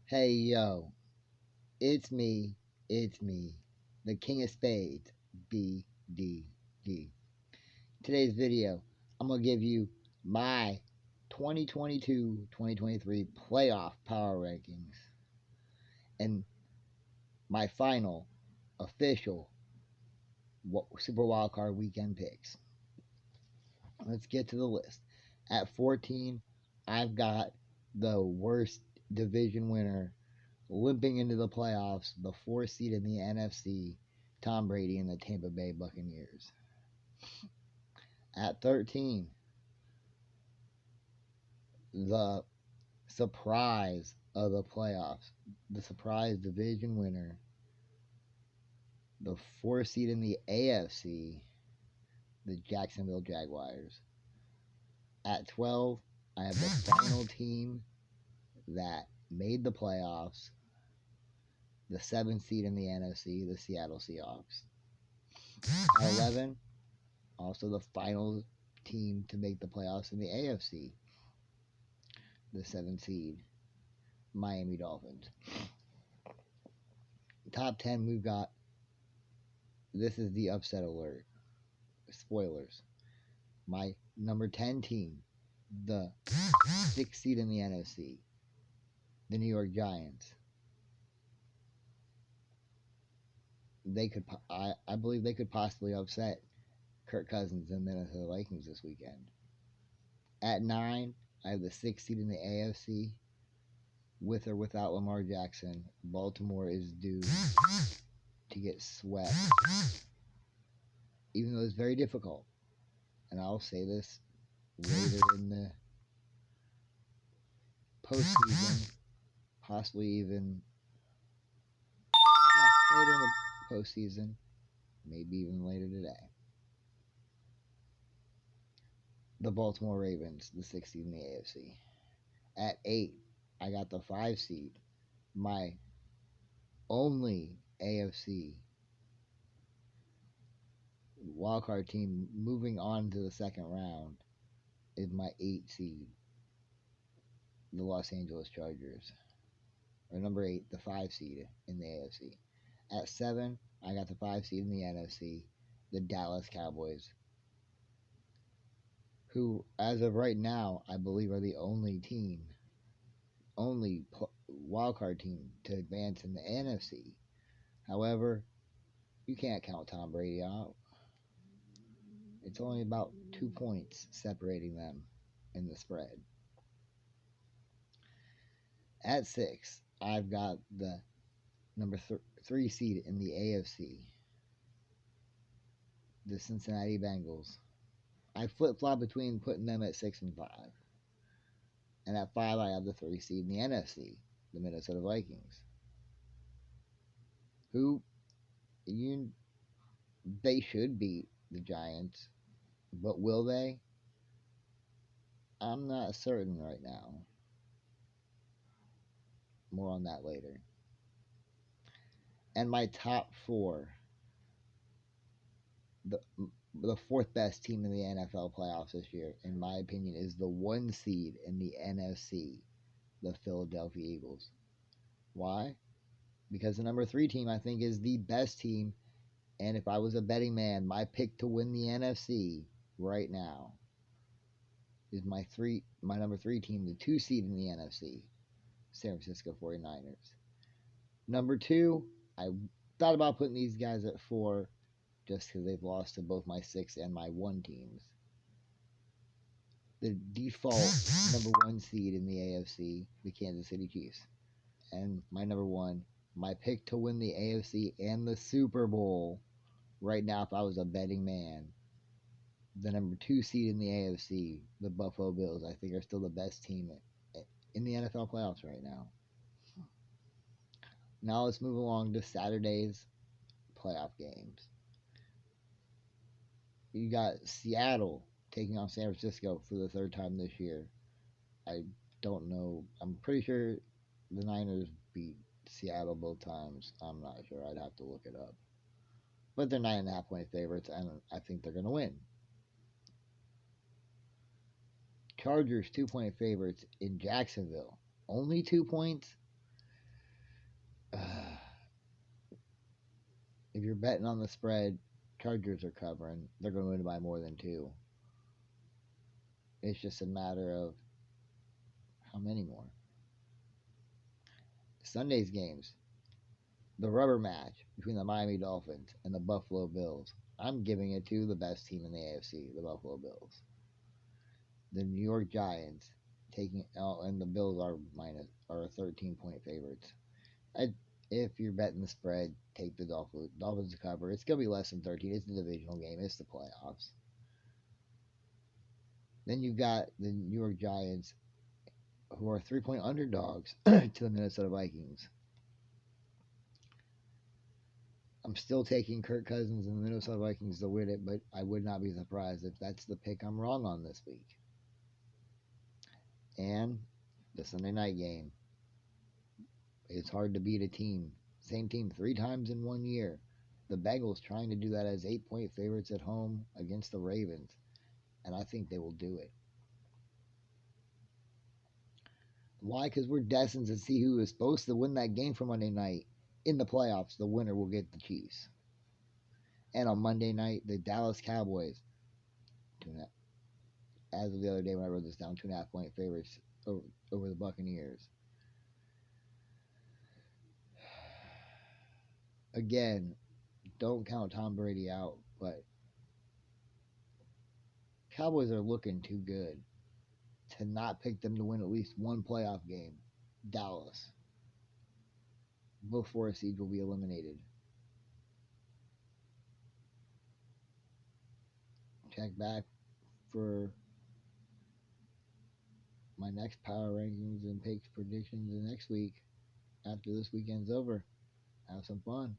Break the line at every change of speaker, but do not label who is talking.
Hey yo, it's me, the King of Spades, BDD. Today's video, I'm gonna give you my 2022-2023 playoff power rankings and my final official Super Wildcard Weekend picks. Let's get to the list. At 14, I've got the worst division winner limping into the playoffs, the 4th seed in the NFC, Tom Brady and the Tampa Bay Buccaneers. At 13, the surprise of the playoffs, the surprise division winner, the 4th seed in the AFC, the Jacksonville Jaguars. At 12, I have the final team that made the playoffs, the 7th seed in the NFC, the Seattle Seahawks. At 11, also the final team to make the playoffs in the AFC, the 7th seed, Miami Dolphins. Top 10, we've got, this is the upset alert. Spoilers. My number 10 team, the 6th seed in the NFC, the New York Giants. I believe they could possibly upset Kirk Cousins and Minnesota Vikings this weekend. At 9, I have the 6th seed in the AFC. With or without Lamar Jackson, Baltimore is due to get swept, even though it's very difficult. And I'll say this later in the postseason, possibly even later in the postseason, maybe even later today. The Baltimore Ravens, the 6th seed in the AFC. At 8, I got the 5 seed. My only AFC wildcard team moving on to the second round is my 8 seed, the Los Angeles Chargers. Or number 8, the 5 seed in the AFC. At 7, I got the 5 seed in the NFC, the Dallas Cowboys, who, as of right now, I believe are the only wildcard team to advance in the NFC. However, you can't count Tom Brady out. It's only about 2 points separating them in the spread. At 6, I've got the number 3 seed in the AFC, the Cincinnati Bengals. I flip-flop between putting them at 6 and 5. And at 5, I have the 3 seed in the NFC, the Minnesota Vikings, who they should beat the Giants, but will they? I'm not certain right now. More on that later. And my top 4, the 4th best team in the NFL playoffs this year, in my opinion, is the 1 seed in the NFC, the Philadelphia Eagles. Why? Because the number 3 team, I think, is the best team. And if I was a betting man, my pick to win the NFC right now is my number 3 team, the 2 seed in the NFC, San Francisco 49ers. Number 2, I thought about putting these guys at 4 just because they've lost to both my 6 and my 1 teams. The default number 1 seed in the AFC, the Kansas City Chiefs. And my number 1, my pick to win the AFC and the Super Bowl right now, if I was a betting man, the number 2 seed in the AFC, the Buffalo Bills, I think are still the best team in the NFL playoffs right now. Now let's move along to Saturday's playoff games. You got Seattle taking on San Francisco for the 3rd time this year. I don't know. I'm pretty sure the Niners beat Seattle both times. I'm not sure. I'd have to look it up. But they're 9.5 point favorites, and I think they're going to win. Chargers 2 point favorites in Jacksonville. Only 2 points? If you're betting on the spread, Chargers are covering. They're going to win by more than 2. It's just a matter of how many more. Sunday's games, the rubber match between the Miami Dolphins and the Buffalo Bills. I'm giving it to the best team in the AFC, the Buffalo Bills. The New York Giants taking out, and the Bills are 13-point favorites. If you're betting the spread, take the Dolphins to cover. It's gonna be less than 13. It's a divisional game. It's the playoffs. Then you've got the New York Giants, who are 3-point underdogs to the Minnesota Vikings. I'm still taking Kirk Cousins and the Minnesota Vikings to win it, but I would not be surprised if that's the pick I'm wrong on this week. And the Sunday night game. It's hard to beat a team. Same team 3 times in 1 year. The Bengals trying to do that as 8-point favorites at home against the Ravens. And I think they will do it. Why? Because we're destined to see who is supposed to win that game for Monday night. In the playoffs, the winner will get the Chiefs. And on Monday night, the Dallas Cowboys, as of the other day when I wrote this down, 2.5-point favorites over the Buccaneers. Again, don't count Tom Brady out, but Cowboys are looking too good to not pick them to win at least one playoff game. Dallas. Both 4 seeds will be eliminated. Check back for my next power rankings and picks predictions next week after this weekend's over. Have some fun.